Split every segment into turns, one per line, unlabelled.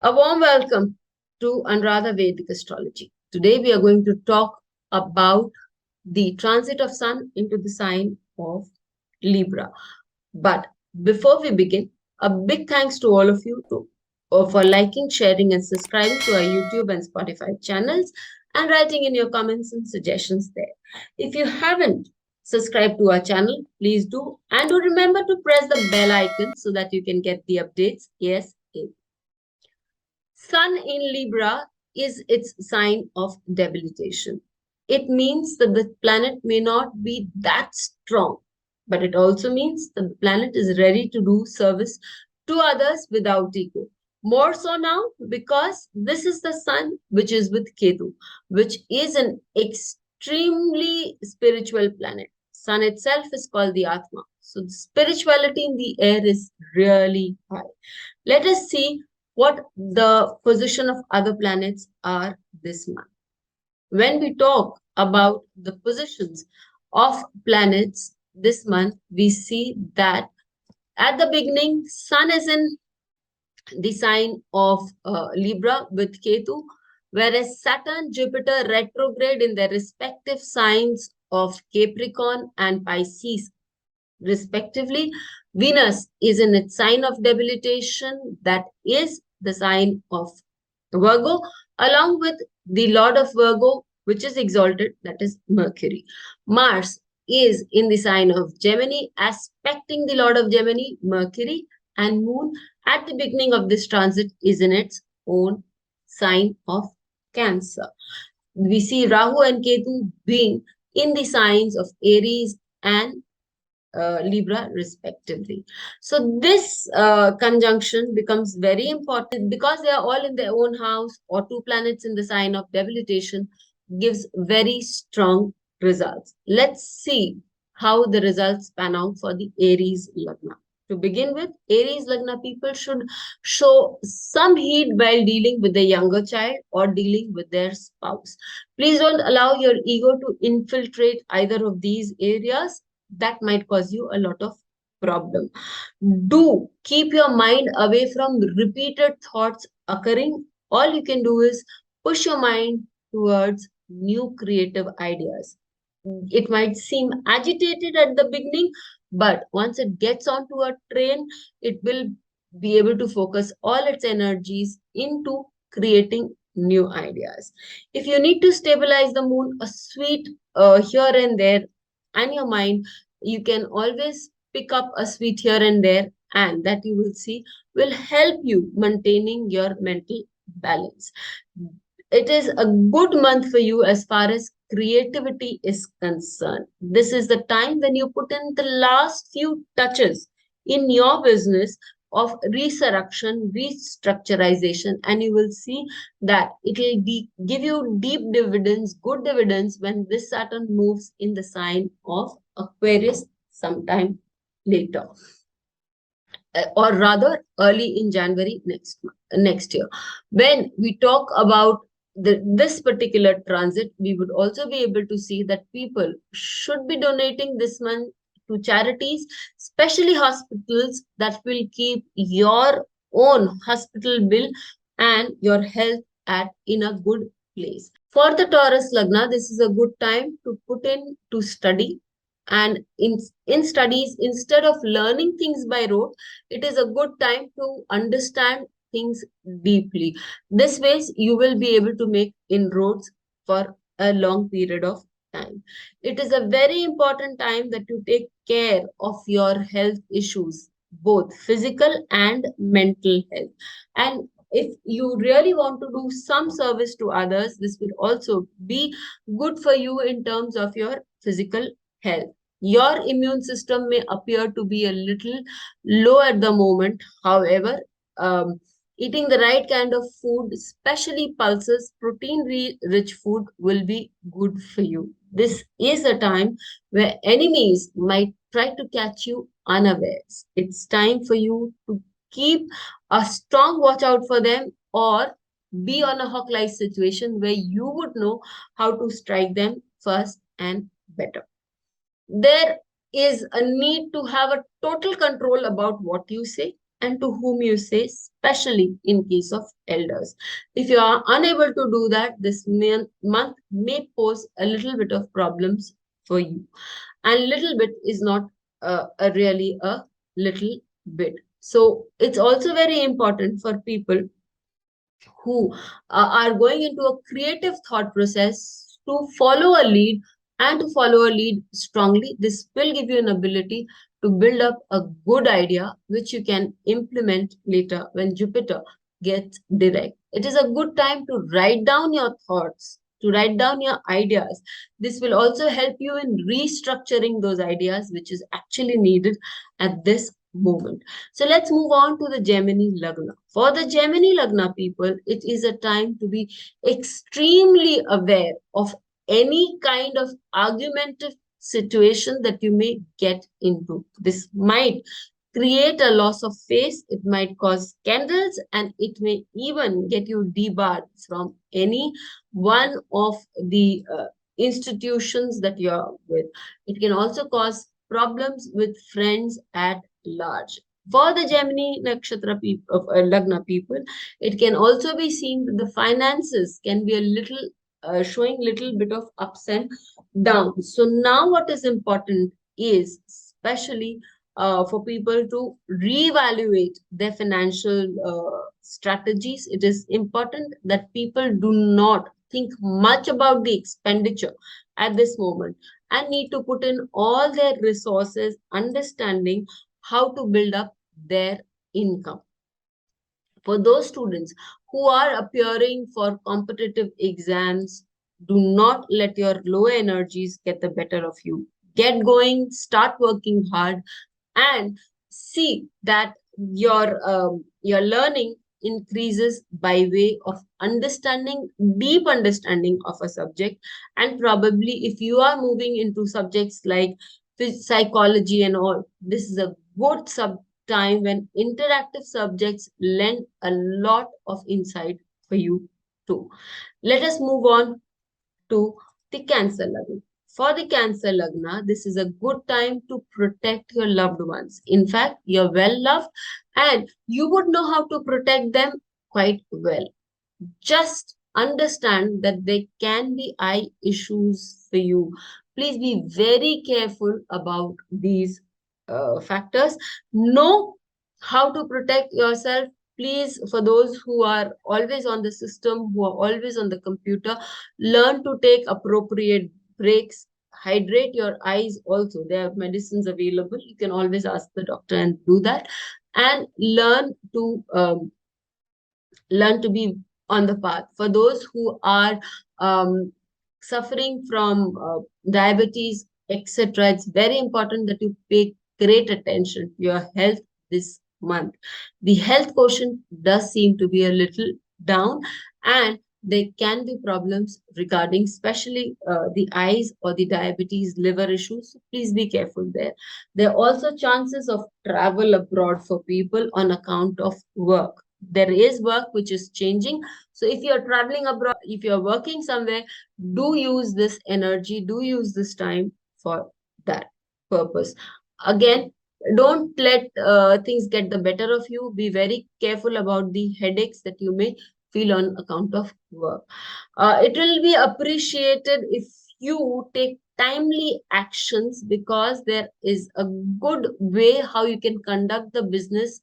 A warm welcome to Anuradha Vedic Astrology. Today we are going to talk about the transit of Sun into the sign of Libra. But before we begin, a big thanks to all of you for liking, sharing, and subscribing to our YouTube and Spotify channels and writing in your comments and suggestions there. If you haven't subscribed to our channel, please do. And do remember to press the bell icon so that you can get the updates. Yes, Sun in Libra is its sign of debilitation. It means that the planet may not be that strong, but it also means that the planet is ready to do service to others without ego. More so now because this is the Sun which is with Ketu, which is an extremely spiritual planet. Sun itself is called the Atma. So the spirituality in the air is really high. Let us see what the position of other planets are this month. When we talk about the positions of planets this month, we see that at the beginning, Sun is in the sign of Libra with Ketu, whereas Saturn, Jupiter retrograde in their respective signs of Capricorn and Pisces respectively. Venus is in its sign of debilitation, that is the sign of Virgo, along with the Lord of Virgo, which is exalted, that is Mercury. Mars is in the sign of Gemini, aspecting the Lord of Gemini, Mercury, and Moon at the beginning of this transit is in its own sign of Cancer. We see Rahu and Ketu being in the signs of Aries and Libra respectively. So this conjunction becomes very important because they are all in their own house or two planets in the sign of debilitation gives very strong results. Let's see how the results pan out for the Aries Lagna. To begin with, Aries Lagna people should show some heat while dealing with the younger child or dealing with their spouse. Please don't allow your ego to infiltrate either of these areas. That might cause you a lot of problem. Do keep your mind away from repeated thoughts occurring. All you can do is push your mind towards new creative ideas. It might seem agitated at the beginning, but once it gets onto a train, it will be able to focus all its energies into creating new ideas. If you need to stabilize the moon, a sweet here and there, and your mind, you can always pick up a sweet here and there, and that you will see will help you maintaining your mental balance. It is a good month for you as far as creativity is concerned. This is the time when you put in the last few touches in your business of resurrection, restructurization, and you will see that it will give you deep dividends, good dividends when this Saturn moves in the sign of Aquarius sometime later. Or rather early in January next year. When we talk about this particular transit, we would also be able to see that people should be donating this month to charities, especially hospitals that will keep your own hospital bill and your health in a good place. For the Taurus Lagna, this is a good time to put in to study. And in studies, instead of learning things by rote, it is a good time to understand things deeply. This way, you will be able to make inroads for a long period of time. It is a very important time that you take care of your health issues, both physical and mental health. And if you really want to do some service to others, this will also be good for you in terms of your physical health. Your immune system may appear to be a little low at the moment. However, eating the right kind of food, especially pulses, protein-rich food will be good for you. This is a time where enemies might try to catch you unawares. It's time for you to keep a strong watch out for them or be on a hawk-like situation where you would know how to strike them first and better. There is a need to have a total control about what you say. and to whom you say, especially in case of elders. If you are unable to do that, this month may pose a little bit of problems for you. And little bit is not really a little bit. So it's also very important for people who are going into a creative thought process to follow a lead, and to follow a lead strongly. This will give you an ability to build up a good idea which you can implement later when Jupiter gets direct. It is a good time to write down your thoughts, to write down your ideas. This will also help you in restructuring those ideas, which is actually needed at this moment. So let's move on to the Gemini Lagna. For the Gemini Lagna people, it is a time to be extremely aware of any kind of argumentative situation that you may get into. This might create a loss of face, it might cause scandals, and it may even get you debarred from any one of the institutions that you're with. It can also cause problems with friends at large. For the Gemini Nakshatra people, Lagna people, it can also be seen that the finances can be a little showing little bit of ups and downs. So now what is important is especially for people to reevaluate their financial strategies. It is important that people do not think much about the expenditure at this moment and need to put in all their resources understanding how to build up their income. For those students who are appearing for competitive exams, do not let your low energies get the better of you. Get going, start working hard, and see that your learning increases by way of understanding, deep understanding of a subject. And probably if you are moving into subjects like psychology and all, this is a good time when interactive subjects lend a lot of insight for you too. Let us move on to the Cancer Lagna. For the Cancer Lagna, this is a good time to protect your loved ones. In fact, you're well loved and you would know how to protect them quite well. Just understand that there can be eye issues for you. Please be very careful about these factors. Know how to protect yourself. Please, for those who are always on the system, who are always on the computer, learn to take appropriate breaks. Hydrate your eyes also. There are medicines available. You can always ask the doctor and do that. And learn to be on the path. For those who are suffering from diabetes, etc., it's very important that you pay great attention to your health this month. The health quotient does seem to be a little down, and there can be problems regarding especially the eyes or the diabetes, liver issues. So please be careful there. There are also chances of travel abroad for people on account of work. There is work which is changing. So if you're traveling abroad, if you're working somewhere, do use this energy, do use this time for that purpose. Again, don't let things get the better of you. Be very careful about the headaches that you may feel on account of work. It will be appreciated if you take timely actions, because there is a good way how you can conduct the business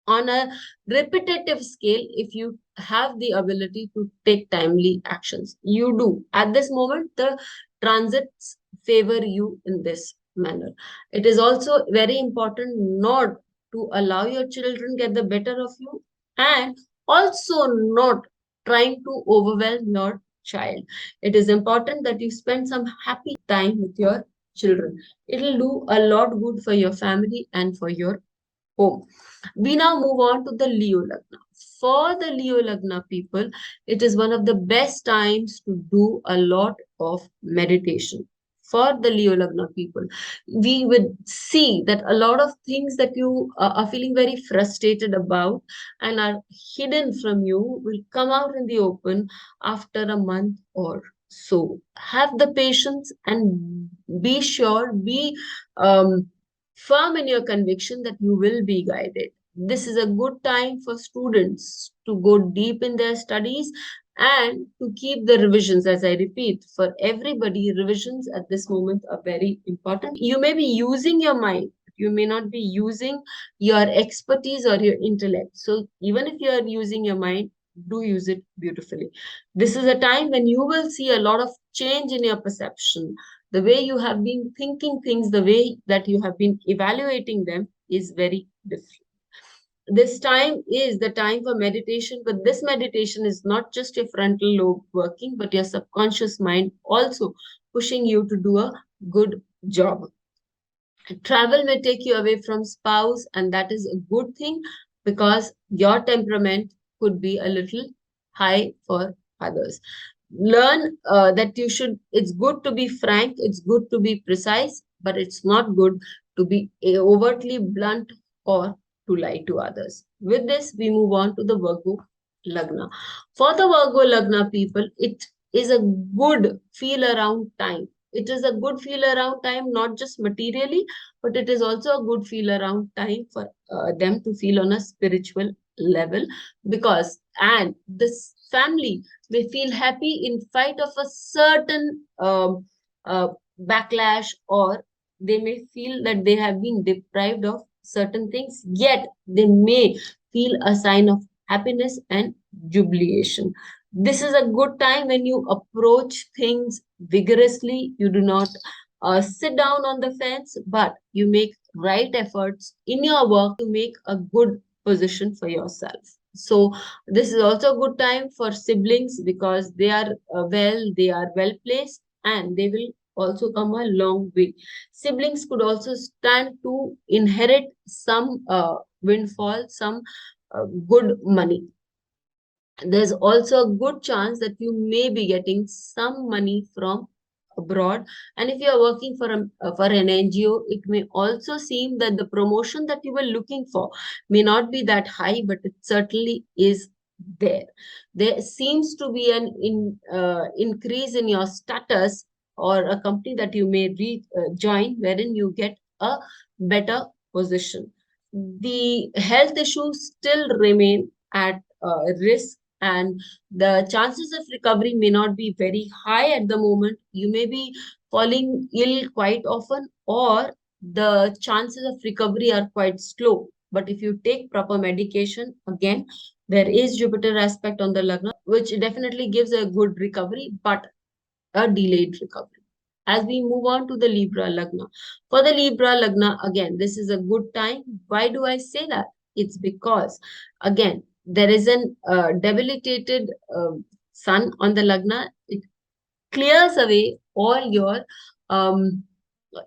on a repetitive scale if you have the ability to take timely actions. You do. At this moment, the transits favor you in this manner. It is also very important not to allow your children get the better of you, and also not trying to overwhelm your child. It is important that you spend some happy time with your children. It will do a lot good for your family and for your home. We now move on to the Leo Lagna. For the Leo Lagna people, it is one of the best times to do a lot of meditation. For the Leo Lagna people, we would see that a lot of things that you are feeling very frustrated about and are hidden from you will come out in the open after a month or so. Have the patience and be sure, be firm in your conviction that you will be guided. This is a good time for students to go deep in their studies and to keep the revisions. As I repeat, for everybody, revisions at this moment are very important. You may be using your mind, you may not be using your expertise or your intellect. So even if you are using your mind, do use it beautifully. This is a time when you will see a lot of change in your perception. The way you have been thinking things, the way that you have been evaluating them is very different. This time is the time for meditation, but this meditation is not just your frontal lobe working, but your subconscious mind also pushing you to do a good job. Travel may take you away from spouse, and that is a good thing because your temperament could be a little high for others. Learn that it's good to be frank, it's good to be precise, but it's not good to be overtly blunt or to lie to others. With this, we move on to the Virgo Lagna. For the Virgo Lagna people, it is a good feel around time. It is a good feel around time, not just materially, but it is also a good feel around time for them to feel on a spiritual level, because and this family may feel happy in spite of a certain uh, backlash, or they may feel that they have been deprived of certain things, yet they may feel a sign of happiness and jubilation. This is a good time when you approach things vigorously. You do not sit down on the fence, but you make right efforts in your work to make a good position for yourself. So this is also a good time for siblings because they are well placed, and they will also come a long way. Siblings could also stand to inherit some windfall, some good money. There's also a good chance that you may be getting some money from abroad. And if you are working for an NGO, it may also seem that the promotion that you were looking for may not be that high, but it certainly is there. There seems to be an increase in your status, or a company that you may join wherein you get a better position. The health issues still remain at risk, and the chances of recovery may not be very high at the moment. You may be falling ill quite often, or the chances of recovery are quite slow. But if you take proper medication, again, there is Jupiter aspect on the Lagna, which definitely gives a good recovery, but a delayed recovery. As we move on to the Libra Lagna. For the Libra Lagna, again, this is a good time. Why do I say that? It's because, again, there is an debilitated sun on the Lagna. It clears away all your um,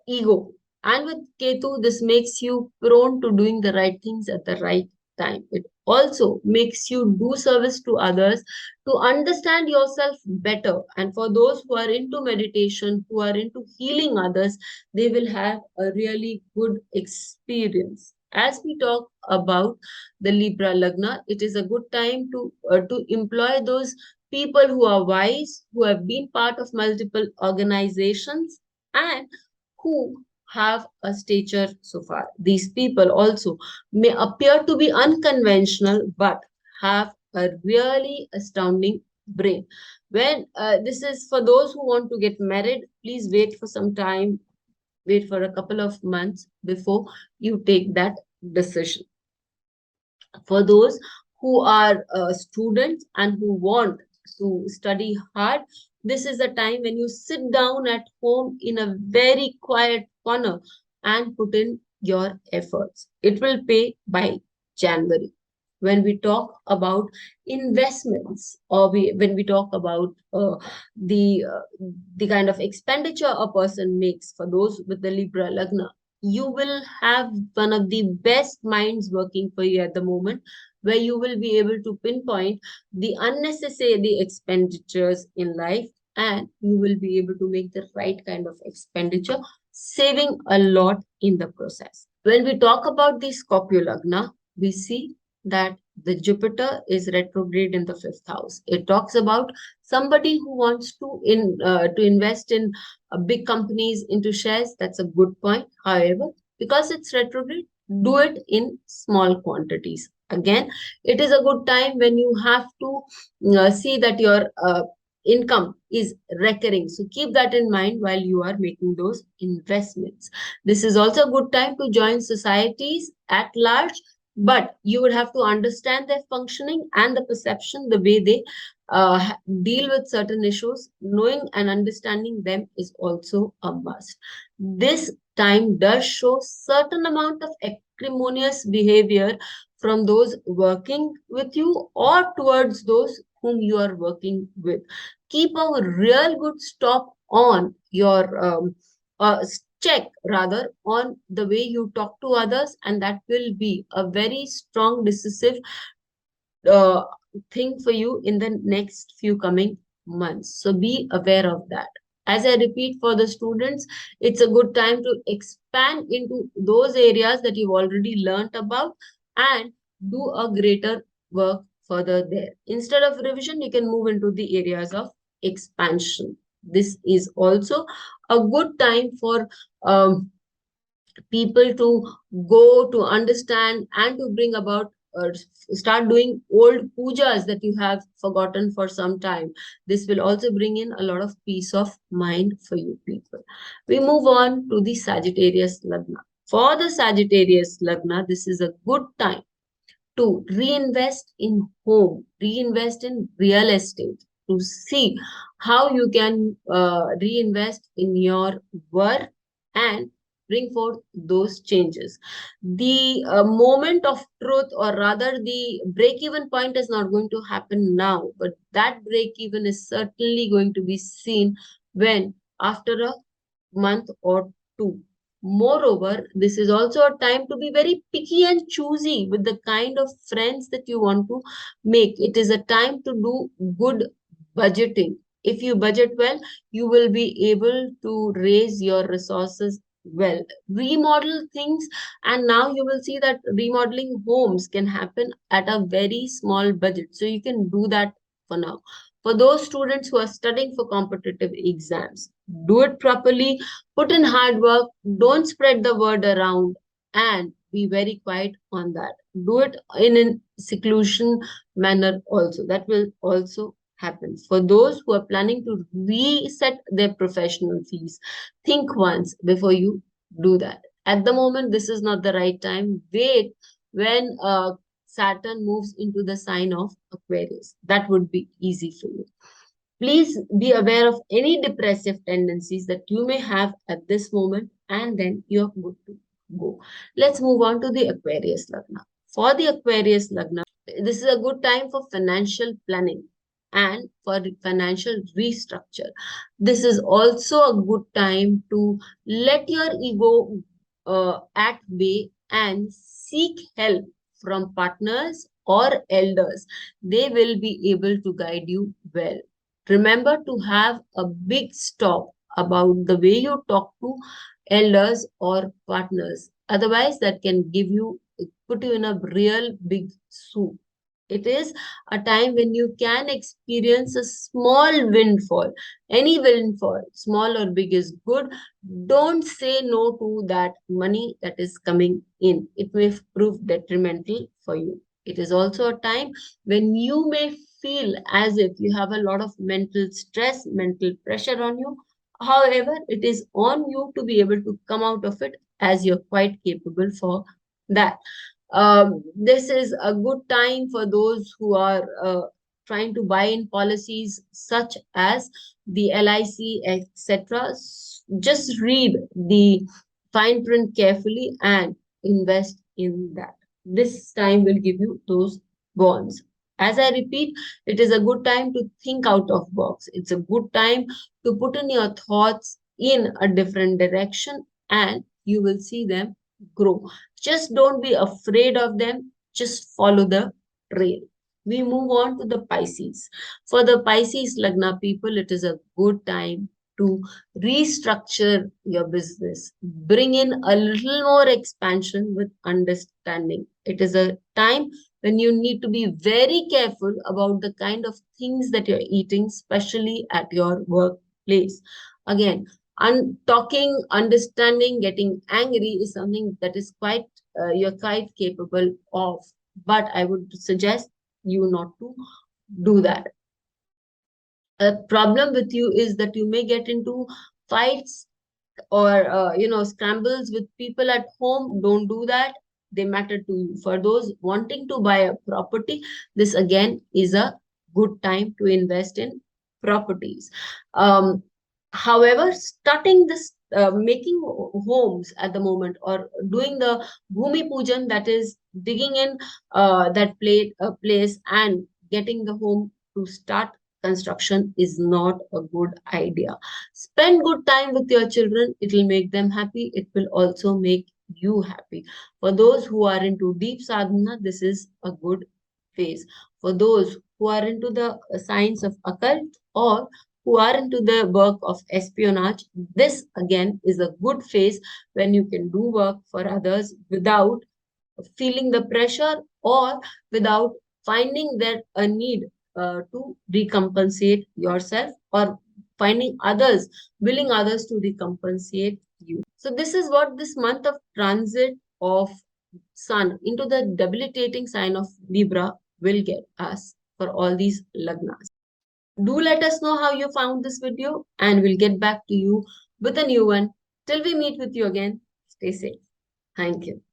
ego. And with Ketu, this makes you prone to doing the right things at the right time. It also makes you do service to others, to understand yourself better. And for those who are into meditation, who are into healing others, they will have a really good experience. As we talk about the Libra Lagna, it is a good time to employ those people who are wise, who have been part of multiple organizations, and who have a stature so far. These people also may appear to be unconventional, but have a really astounding brain. When this is for those who want to get married, please wait for some time, wait for a couple of months before you take that decision. For those who are students and who want to study hard, this is a time when you sit down at home in a very quiet corner and put in your efforts. It will pay by January. When we talk about investments, or when we talk about the kind of expenditure a person makes, for those with the Libra Lagna, you will have one of the best minds working for you at the moment, where you will be able to pinpoint the unnecessary expenditures in life, and you will be able to make the right kind of expenditure, saving a lot in the process. When we talk about the Scorpio Lagna, we see that the Jupiter is retrograde in the fifth house. It talks about somebody who wants to invest in big companies, into shares. That's a good point. However, because it's retrograde, do it in small quantities. Again, it is a good time when you have to see that your income is recurring. So keep that in mind while you are making those investments. This is also a good time to join societies at large, but you would have to understand their functioning and the perception, the way they deal with certain issues. Knowing and understanding them is also a must. This time does show certain amount of acrimonious behavior from those working with you or towards those whom you are working with. Keep a real good stop on your check rather on the way you talk to others, and that will be a very strong decisive uh, thing for you in the next few coming months. So be aware of that. As I repeat for the students, it's a good time to expand into those areas that you've already learnt about and do a greater work further there. Instead of revision, you can move into the areas of expansion. This is also a good time for people to go to understand and to bring about start doing old pujas that you have forgotten for some time. This will also bring in a lot of peace of mind for you people. We move on to the Sagittarius Lagna. For the Sagittarius Lagna, this is a good time to reinvest in home, reinvest in real estate, to see how you can reinvest in your work and bring forth those changes. The moment of truth, or rather the break even point, is not going to happen now, but that break even is certainly going to be seen when after a month or two. Moreover, this is also a time to be very picky and choosy with the kind of friends that you want to make. It is a time to do good budgeting. If you budget well, you will be able to raise your resources well. Remodel things, and now you will see that remodeling homes can happen at a very small budget. So you can do that for now. For those students who are studying for competitive exams, do it properly, put in hard work, don't spread the word around, and be very quiet on that. Do it in a seclusion manner also. That will also happen. For those who are planning to reset their professional fees, think once before you do that. At the moment, this is not the right time. Wait when Saturn moves into the sign of Aquarius. That would be easy for you. Please be aware of any depressive tendencies that you may have at this moment, and then you're good to go. Let's move on to the Aquarius Lagna. For the Aquarius Lagna, this is a good time for financial planning and for financial restructure. This is also a good time to let your ego at bay and seek help from partners or elders. They will be able to guide you well. Remember to have a big stop about the way you talk to elders or partners. Otherwise, that can put you in a real big soup. It is a time when you can experience a small windfall. Any windfall, small or big, is good. Don't say no to that money that is coming in. It may prove detrimental for you. It is also a time when you may feel as if you have a lot of mental stress, mental pressure on you. However, it is on you to be able to come out of it, as you're quite capable for that. This is a good time for those who are trying to buy in policies such as the LIC, etc. Just read the fine print carefully and invest in that. This time will give you those bonds. As I repeat, it is a good time to think out of box. It's a good time to put in your thoughts in a different direction, and you will see them grow. Just don't be afraid of them. Just follow the trail. We move on to the Pisces. For the Pisces Lagna people, it is a good time to restructure your business. Bring in a little more expansion with understanding. It is a time when you need to be very careful about the kind of things that you're eating, especially at your workplace. Again, talking, understanding, getting angry is something that is quite you're quite capable of, but I would suggest you not to do that. A problem with you is that you may get into fights or scrambles with people at home. Don't do that. They matter to you. For those wanting to buy a property, this again is a good time to invest in properties. However, starting this making homes at the moment, or doing the bhumi pujan, that is digging in that place and getting the home to start construction, is not a good idea. Spend good time with your children. It will make them happy. It will also make you happy. For those who are into deep sadhana, this is a good phase. For those who are into the science of occult, or who are into the work of espionage, this again is a good phase when you can do work for others without feeling the pressure, or without finding that a need to recompensate yourself, or finding others, willing others to recompensate you. So this is what this month of transit of sun into the debilitating sign of Libra will get us for all these lagnas. Do let us know how you found this video, and we'll get back to you with a new one. Till we meet with you again, stay safe. Thank you.